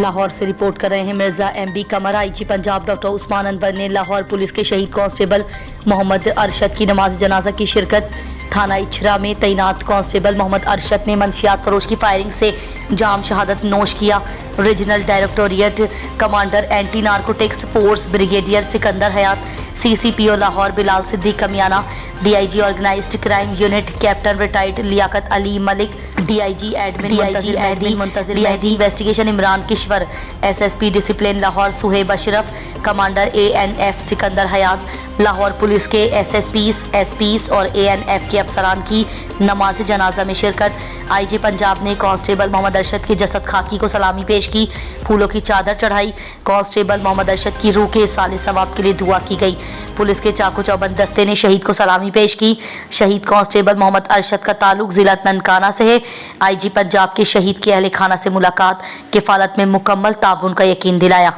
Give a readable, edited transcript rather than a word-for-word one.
लाहौर से रिपोर्ट कर रहे हैं मिर्जा एमबी कमर। आईजी पंजाब डॉक्टर उस्मान अनवर ने लाहौर पुलिस के शहीद कांस्टेबल मोहम्मद अरशद की नमाज जनाजा की शिरकत। थाना इछरा में तैनात कांस्टेबल मोहम्मद अरशद ने मंशियात फरोश की फायरिंग से जाम शहादत नोश किया। Regional directorate commander anti narcotics force brigadier Sikandar Hayat, CCPO Lahore Bilal Siddique Kamiana, DIG organised crime unit captain retired Liaqat Ali Malik, DIG admin Muntazir, DIG investigation Imran Kishwar, SSP discipline Lahore Suhaib Ashraf, commander ANF Sikandar Hayat, Lahore police के एसपीस और एएनएफ के अफसरान की नमाज जनाजा में शिरकत। आईजी पंजाब ने कांस्टेबल मोहम्मद अरशद के जसद खाकी को सलामी पेश की, फूलों की चादर चढ़ाई। कांस्टेबल मोहम्मद अरशद की रूह के साले सवाब के लिए दुआ की गई। पुलिस के चाकू चौबंद दस्ते ने शहीद को सलामी पेश की। शहीद कांस्टेबल मोहम्मद अरशद का ताल्लुक जिला ननकाना से है। आईजी पंजाब के शहीद के अहले खाना से मुलाकात, किफालत में मुकम्मल ताउन का यकीन दिलाया।